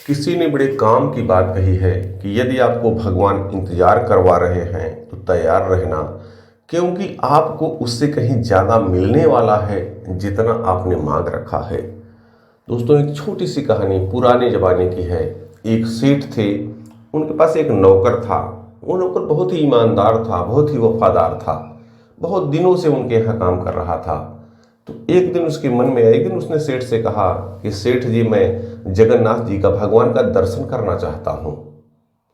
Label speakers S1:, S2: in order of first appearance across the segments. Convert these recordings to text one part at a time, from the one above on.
S1: किसी ने बड़े काम की बात कही है कि यदि आपको भगवान इंतजार करवा रहे हैं तो तैयार रहना, क्योंकि आपको उससे कहीं ज़्यादा मिलने वाला है जितना आपने मांग रखा है। दोस्तों, एक छोटी सी कहानी पुराने ज़माने की है। एक सेठ थे, उनके पास एक नौकर था। वो नौकर बहुत ही ईमानदार था, बहुत ही वफादार था, बहुत दिनों से उनके यहाँ काम कर रहा था। तो एक दिन उसके मन में आया, एक दिन उसने सेठ से कहा कि सेठ जी, मैं जगन्नाथ जी का, भगवान का दर्शन करना चाहता हूँ।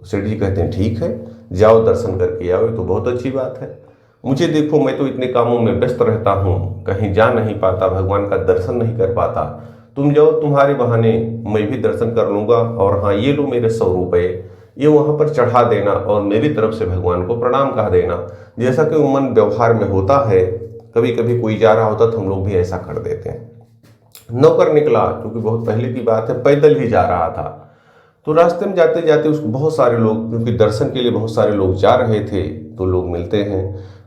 S1: तो सेठ जी कहते हैं ठीक है, जाओ दर्शन करके आओ, ये तो बहुत अच्छी बात है। मुझे देखो, मैं तो इतने कामों में व्यस्त रहता हूँ, कहीं जा नहीं पाता, भगवान का दर्शन नहीं कर पाता। तुम जाओ, तुम्हारे बहाने मैं भी दर्शन कर लूँगा। और हाँ, ये लो मेरे 100 रुपये, ये वहाँ पर चढ़ा देना और मेरी तरफ से भगवान को प्रणाम कह देना। जैसा कि उमन व्यवहार में होता है, कभी कभी कोई जा रहा होता तो हम लोग भी ऐसा कर देते हैं। नौकर निकला, क्योंकि बहुत पहले की बात है, पैदल ही जा रहा था। तो रास्ते में जाते जाते उसको बहुत सारे लोग, क्योंकि दर्शन के लिए बहुत सारे लोग जा रहे थे, तो लोग मिलते हैं।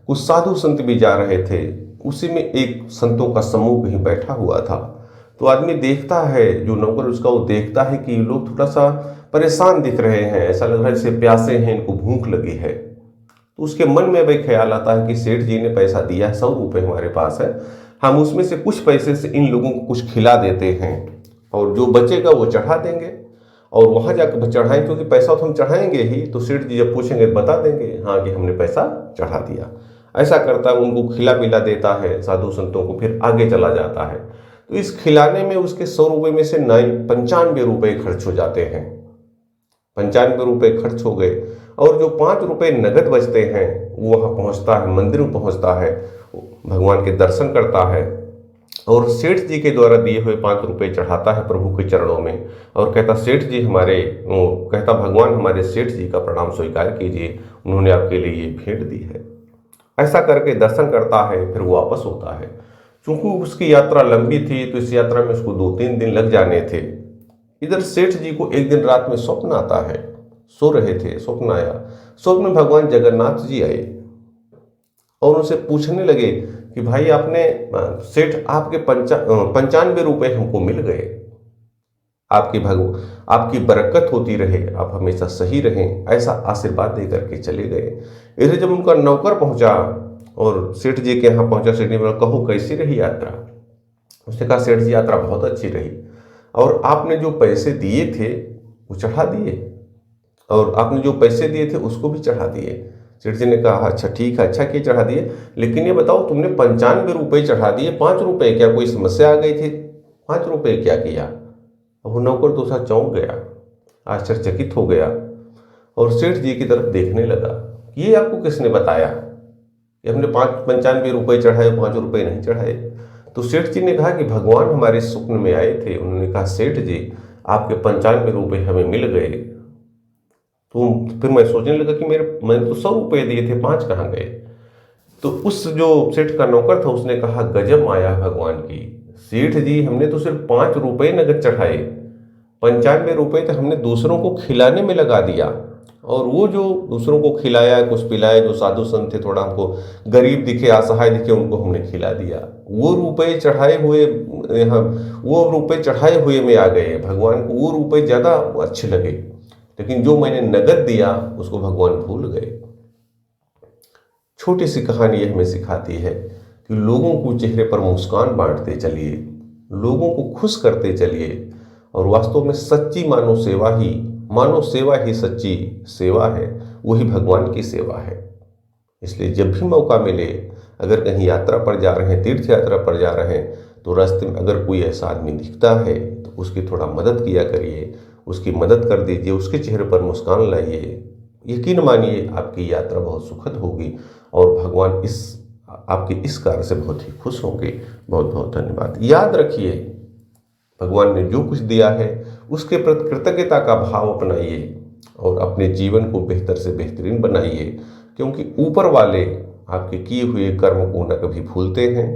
S1: कुछ साधु संत भी जा रहे थे। उसी में एक संतों का समूह कहीं बैठा हुआ था। तो आदमी देखता है, जो नौकर उसका, वो देखता है कि ये लोग थोड़ा सा परेशान दिख रहे हैं, ऐसा लग रहा है जैसे प्यासे हैं, इनको भूख लगी है। तो उसके मन में भाई ख्याल आता है कि सेठ जी ने पैसा दिया है, 100 रुपये हमारे पास है, हम उसमें से कुछ पैसे से इन लोगों को कुछ खिला देते हैं और जो बचेगा वो चढ़ा देंगे। और वहाँ जाकर चढ़ाएं, क्योंकि पैसा तो हम चढ़ाएंगे ही, तो सेठ जी जब पूछेंगे बता देंगे हाँ कि हमने पैसा चढ़ा दिया। ऐसा करता है, उनको खिला पिला देता है साधु संतों को, फिर आगे चला जाता है। तो इस खिलाने में उसके 100 रुपये में से 95 रुपये खर्च हो जाते हैं। 95 रुपये खर्च हो गए, और जो 5 रुपये नगद बचते हैं वो वहाँ पहुँचता है, मंदिर में पहुँचता है, भगवान के दर्शन करता है और सेठ जी के द्वारा दिए हुए 5 रुपये चढ़ाता है प्रभु के चरणों में और कहता, सेठ जी हमारे, कहता भगवान हमारे सेठ जी का प्रणाम स्वीकार कीजिए, उन्होंने आपके लिए ये भेंट दी है। ऐसा करके दर्शन करता है, फिर वो वापस होता है। चूंकि उसकी यात्रा लंबी थी तो इस यात्रा में उसको 2-3 दिन लग जाने थे। इधर सेठ जी को एक दिन रात में स्वप्न आता है, सो रहे थे, स्वप्न आया। स्वप्न में भगवान जगन्नाथ जी आए और उनसे पूछने लगे कि भाई आपने, सेठ आपके 95 रुपये हमको मिल गए, आपकी बरकत होती रहे, आप हमेशा सही रहें, ऐसा आशीर्वाद दे करके चले गए। इधर जब उनका नौकर पहुंचा और सेठ जी के यहाँ पहुंचा, सेठ जी ने कहो कैसी रही यात्रा। उसने कहा सेठ जी यात्रा बहुत अच्छी रही, और आपने जो पैसे दिए थे वो चढ़ा दिए, और आपने जो पैसे दिए थे उसको भी चढ़ा दिए। सेठ जी ने कहा अच्छा ठीक है, अच्छा किए चढ़ा दिए, लेकिन ये बताओ तुमने 95 रुपये चढ़ा दिए, 5 रुपये क्या कोई समस्या आ गई थी? 5 रुपये क्या किया? अब वो नौकर दूसरा चौंक गया, आश्चर्यचकित हो गया और सेठ जी की तरफ देखने लगा। ये आपको किसने बताया कि हमने 95 रुपये चढ़ाए, 5 रुपये नहीं चढ़ाए? तो सेठ जी ने कहा कि भगवान हमारे स्वप्न में आए थे, उन्होंने कहा सेठ जी आपके 95 रुपये हमें मिल गए। तो फिर मैं सोचने लगा कि मैंने तो 100 रुपये दिए थे, 5 कहाँ गए? तो उस जो सेठ का नौकर था उसने कहा गजब माया भगवान की, सेठ जी हमने तो सिर्फ 5 रुपये नगद चढ़ाए, 95 रुपये तो हमने दूसरों को खिलाने में लगा दिया, और वो जो दूसरों को खिलाया, कुछ पिलाया, जो साधु संत थे थोड़ा हमको गरीब दिखे, असहाय दिखे, उनको हमने खिला दिया। वो रुपये चढ़ाए हुए, यहाँ वो रुपये चढ़ाए हुए में आ गए भगवान को, वो रुपये ज़्यादा अच्छे लगे, लेकिन जो मैंने नगद दिया उसको भगवान भूल गए। छोटी सी कहानी ये हमें सिखाती है कि लोगों को चेहरे पर मुस्कान बांटते चलिए, लोगों को खुश करते चलिए, और वास्तव में सच्ची मानव सेवा ही सच्ची सेवा है, वही भगवान की सेवा है। इसलिए जब भी मौका मिले, अगर कहीं यात्रा पर जा रहे हैं, तीर्थ यात्रा पर जा रहे हैं, तो रास्ते में अगर कोई ऐसा आदमी दिखता है तो उसकी थोड़ा मदद किया करिए, उसकी मदद कर दीजिए, उसके चेहरे पर मुस्कान लाइए। यकीन मानिए आपकी यात्रा बहुत सुखद होगी और भगवान आपके इस कार्य से बहुत ही खुश होंगे। बहुत बहुत धन्यवाद। याद रखिए, भगवान ने जो कुछ दिया है उसके प्रति कृतज्ञता का भाव अपनाइए और अपने जीवन को बेहतर से बेहतरीन बनाइए, क्योंकि ऊपर वाले आपके किए हुए कर्म को न कभी भूलते हैं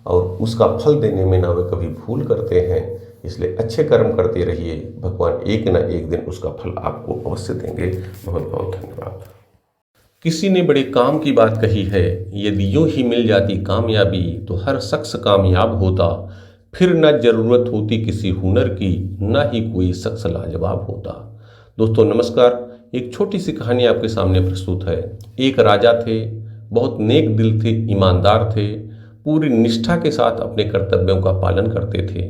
S1: और उसका फल देने में ना वे कभी भूल करते हैं। इसलिए अच्छे कर्म करते रहिए, भगवान एक न एक दिन उसका फल आपको अवश्य देंगे। बहुत बहुत धन्यवाद। किसी ने बड़े काम की बात कही है, यदि यूं ही मिल जाती कामयाबी तो हर शख्स कामयाब होता, फिर न जरूरत होती किसी हुनर की, न ही कोई शख्स लाजवाब होता। दोस्तों नमस्कार, एक छोटी सी कहानी आपके सामने प्रस्तुत है। एक राजा थे, बहुत नेक दिल थे, ईमानदार थे, पूरी निष्ठा के साथ अपने कर्तव्यों का पालन करते थे।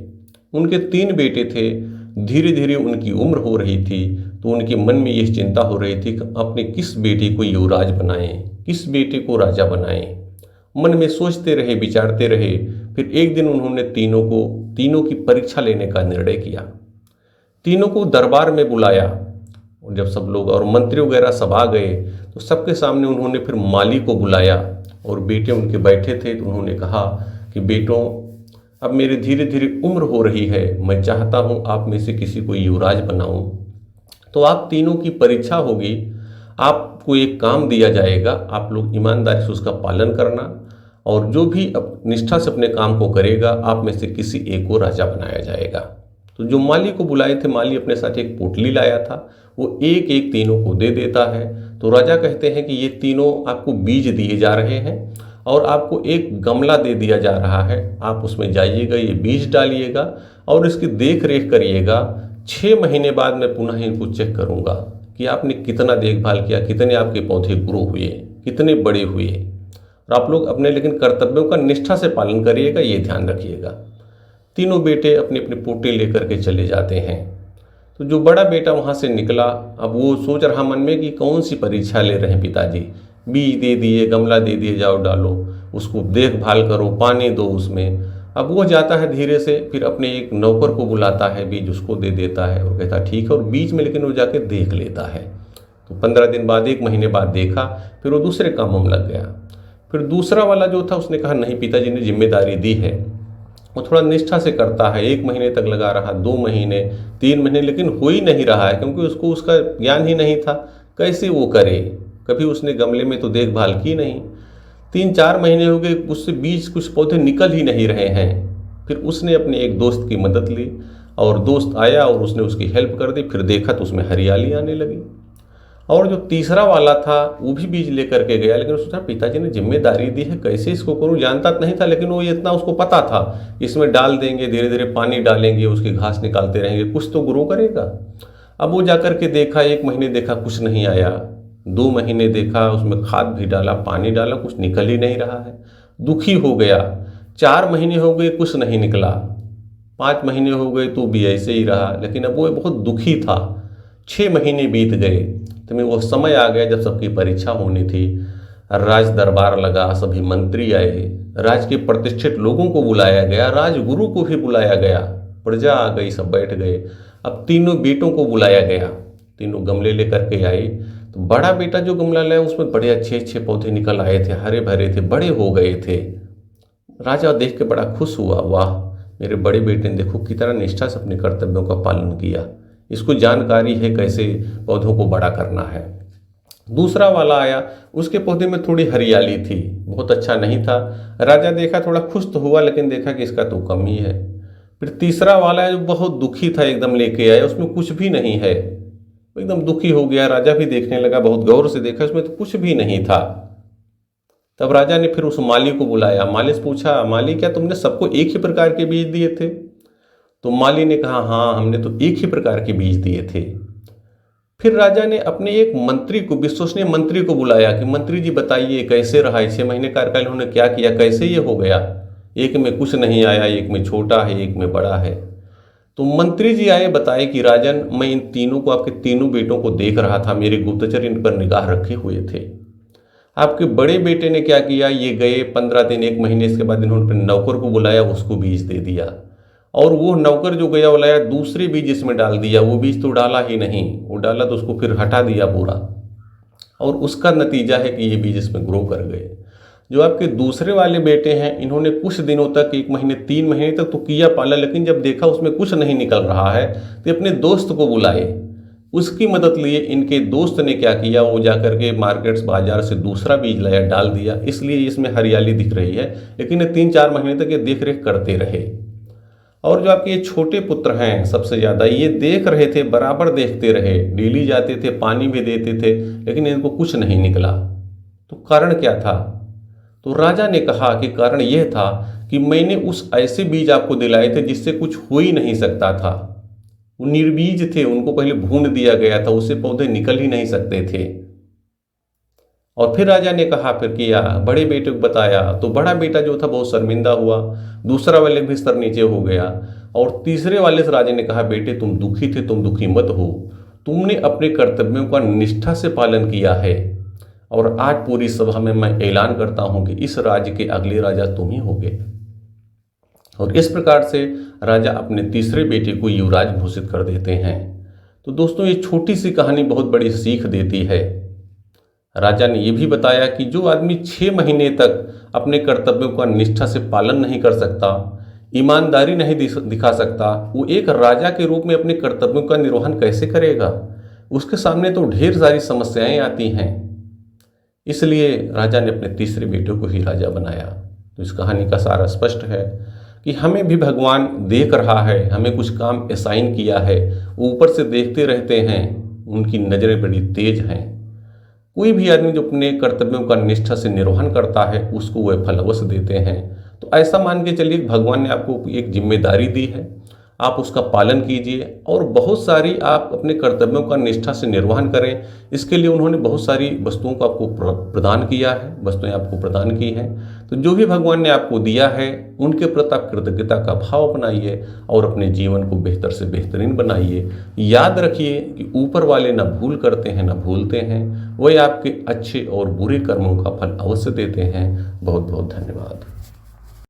S1: उनके 3 बेटे थे। धीरे धीरे उनकी उम्र हो रही थी तो उनके मन में यह चिंता हो रही थी कि अपने किस बेटे को युवराज बनाएं, किस बेटे को राजा बनाएं। मन में सोचते रहे, विचारते रहे। फिर एक दिन उन्होंने तीनों की परीक्षा लेने का निर्णय किया। तीनों को दरबार में बुलाया और जब सब लोग और मंत्री वगैरह सब आ गए तो सबके सामने उन्होंने फिर माली को बुलाया और बेटे उनके बैठे थे। तो उन्होंने कहा कि बेटों, अब मेरी धीरे धीरे उम्र हो रही है, मैं चाहता हूँ आप में से किसी को युवराज बनाऊं। तो आप तीनों की परीक्षा होगी, आपको एक काम दिया जाएगा, आप लोग ईमानदारी से उसका पालन करना और जो भी निष्ठा से अपने काम को करेगा आप में से किसी एक को राजा बनाया जाएगा। तो जो माली को बुलाए थे, माली अपने साथ एक पोटली लाया था, वो एक एक तीनों को दे देता है। तो राजा कहते हैं कि ये तीनों आपको बीज दिए जा रहे हैं और आपको एक गमला दे दिया जा रहा है, आप उसमें जाइएगा, ये बीज डालिएगा और इसकी देख रेख करिएगा। 6 महीने बाद मैं पुनः इनको चेक करूँगा कि आपने कितना देखभाल किया, कितने आपके पौधे ग्रो हुए, कितने बड़े हुए। और आप लोग अपने लेकिन कर्तव्यों का निष्ठा से पालन करिएगा, ये ध्यान रखिएगा। तीनों बेटे अपनी अपनी पोटे लेकर के चले जाते हैं। तो जो बड़ा बेटा वहाँ से निकला, अब वो सोच रहा मन में कि कौन सी परीक्षा ले रहे हैं पिताजी, बीज दे दिए, गमला दे दिए, जाओ डालो, उसको देखभाल करो, पानी दो उसमें। अब वो जाता है धीरे से, फिर अपने एक नौकर को बुलाता है, बीज उसको दे देता है और कहता ठीक है। और बीच में लेकिन वो जाके देख लेता है। तो 15 दिन बाद, 1 महीने बाद देखा, फिर वो दूसरे कामों में लग गया। फिर दूसरा वाला जो था उसने कहा नहीं, पिताजी ने जिम्मेदारी दी है, वो थोड़ा निष्ठा से करता है। 1 महीने तक लगा रहा, 2 महीने, 3 महीने, लेकिन हो ही नहीं रहा है क्योंकि उसको उसका ज्ञान ही नहीं था, कैसे वो करे। कभी उसने गमले में तो देखभाल की नहीं। 3-4 महीने हो गए, उससे बीज कुछ पौधे निकल ही नहीं रहे हैं। फिर उसने अपने एक दोस्त की मदद ली और दोस्त आया और उसने उसकी हेल्प कर दी। फिर देखा तो उसमें हरियाली आने लगी। और जो तीसरा वाला था वो भी बीज लेकर के गया, लेकिन सोचा पिताजी ने जिम्मेदारी दी है, कैसे इसको करूं। जानता नहीं था लेकिन वो इतना उसको पता था, इसमें डाल देंगे, धीरे धीरे पानी डालेंगे, उसकी घास निकालते रहेंगे, कुछ तो ग्रो करेगा। अब वो जाकर के देखा, 1 महीने देखा कुछ नहीं आया, 2 महीने देखा, उसमें खाद भी डाला, पानी डाला, कुछ निकल ही नहीं रहा है। दुखी हो गया। 4 महीने हो गए, कुछ नहीं निकला। 5 महीने हो गए तो भी ऐसे ही रहा, लेकिन अब वो बहुत दुखी था। 6 महीने बीत गए। तो वो समय आ गया जब सबकी परीक्षा होनी थी। राज दरबार लगा, सभी मंत्री आए, राज के प्रतिष्ठित लोगों को बुलाया गया, राजगुरु को भी बुलाया गया, प्रजा आ गई, सब बैठ गए। अब तीनों बेटों को बुलाया गया, तीनों गमले लेकर के आए। तो बड़ा बेटा जो गमला लाया उसमें बड़े अच्छे अच्छे पौधे निकल आए थे, हरे भरे थे, बड़े हो गए थे। राजा देख के बड़ा खुश हुआ, वाह मेरे बड़े बेटे ने देखो कितना निष्ठा से अपने कर्तव्यों का पालन किया, इसको जानकारी है कैसे पौधों को बड़ा करना है। दूसरा वाला आया, उसके पौधे में थोड़ी हरियाली थी, बहुत अच्छा नहीं था। राजा देखा, थोड़ा खुश तो हुआ, लेकिन देखा कि इसका तो कम ही है। फिर तीसरा वाला है जो बहुत दुखी था, एकदम लेके आया, उसमें कुछ भी नहीं है, एकदम दुखी हो गया। राजा भी देखने लगा, बहुत गौर से देखा, उसमें तो कुछ भी नहीं था। तब राजा ने फिर उस माली को बुलाया, माली से पूछा, माली क्या तुमने सबको एक ही प्रकार के बीज दिए थे? तो माली ने कहा हाँ, हमने तो एक ही प्रकार के बीज दिए थे। फिर राजा ने अपने एक मंत्री को, विश्वसनीय मंत्री को बुलाया कि मंत्री जी बताइए कैसे रहा, 6 महीने कार्यकाल उन्होंने क्या किया, कैसे ये हो गया, एक में कुछ नहीं आया, एक में छोटा है, एक में बड़ा है। तो मंत्री जी आए, बताए कि राजन मैं इन तीनों को, आपके तीनों बेटों को देख रहा था, मेरे गुप्तचर इन पर निगाह रखे हुए थे। आपके बड़े बेटे ने क्या किया, ये गए 15 दिन, 1 महीने, इसके बाद इन्होंने नौकर को बुलाया, उसको बीज दे दिया। और वो नौकर जो गया वो लाया, दूसरे बीज इसमें डाल दिया, वो बीज तो डाला ही नहीं, वो डाला तो उसको फिर हटा दिया पूरा। और उसका नतीजा है कि ये बीज इसमें ग्रो कर गए। जो आपके दूसरे वाले बेटे हैं, इन्होंने कुछ दिनों तक, 1 महीने, 3 महीने तक तो किया पाला, लेकिन जब देखा उसमें कुछ नहीं निकल रहा है तो अपने दोस्त को बुलाए, उसकी मदद लिए। इनके दोस्त ने क्या किया, वो जाकर के मार्केट्स, बाजार से दूसरा बीज लाया, डाल दिया, इसलिए इसमें हरियाली दिख रही है। लेकिन 3-4 महीने तक ये देख रेख करते रहे। और जो आपके ये छोटे पुत्र हैं सबसे ज़्यादा, ये देख रहे थे, बराबर देखते रहे, डेली जाते थे, पानी भी देते थे, लेकिन इनको कुछ नहीं निकला। तो कारण क्या था? तो राजा ने कहा कि कारण यह था कि मैंने उस ऐसे बीज आपको दिलाए थे जिससे कुछ हो ही नहीं सकता था। वो निर्बीज थे, उनको पहले भून दिया गया था, उससे पौधे निकल ही नहीं सकते थे। और फिर राजा ने कहा, फिर किया, बड़े बेटे को बताया, तो बड़ा बेटा जो था बहुत शर्मिंदा हुआ, दूसरा वाले भी सर नीचे हो गया। और तीसरे वाले से राजा ने कहा, बेटे तुम दुखी थे, तुम दुखी मत हो, तुमने अपने कर्तव्यों का निष्ठा से पालन किया है, और आज पूरी सभा में मैं ऐलान करता हूं कि इस राज्य के अगले राजा तुम ही होगे। और इस प्रकार से राजा अपने तीसरे बेटे को युवराज घोषित कर देते हैं। तो दोस्तों, ये छोटी सी कहानी बहुत बड़ी सीख देती है। राजा ने यह भी बताया कि जो आदमी 6 महीने तक अपने कर्तव्यों का निष्ठा से पालन नहीं कर सकता, ईमानदारी नहीं दिखा सकता, वो एक राजा के रूप में अपने कर्तव्यों का निर्वहन कैसे करेगा? उसके सामने तो ढेर सारी समस्याएं आती हैं। इसलिए राजा ने अपने तीसरे बेटे को ही राजा बनाया। तो इस कहानी का सारा स्पष्ट है कि हमें भी भगवान देख रहा है, हमें कुछ काम असाइन किया है, वो ऊपर से देखते रहते हैं, उनकी नज़रें बड़ी तेज हैं। कोई भी आदमी जो अपने कर्तव्यों का निष्ठा से निर्वहन करता है उसको वह फल अवश्य देते हैं। तो ऐसा मान के चलिए भगवान ने आपको एक जिम्मेदारी दी है, आप उसका पालन कीजिए और बहुत सारी आप अपने कर्तव्यों का निष्ठा से निर्वहन करें। इसके लिए उन्होंने बहुत सारी वस्तुओं को आपको प्रदान किया है, वस्तुएं आपको प्रदान की हैं। तो जो भी भगवान ने आपको दिया है उनके प्रति आप कृतज्ञता का भाव अपनाइए और अपने जीवन को बेहतर से बेहतरीन बनाइए। याद रखिए कि ऊपर वाले न भूल करते हैं न भूलते हैं, वही आपके अच्छे और बुरे कर्मों का फल अवश्य देते हैं। बहुत बहुत धन्यवाद।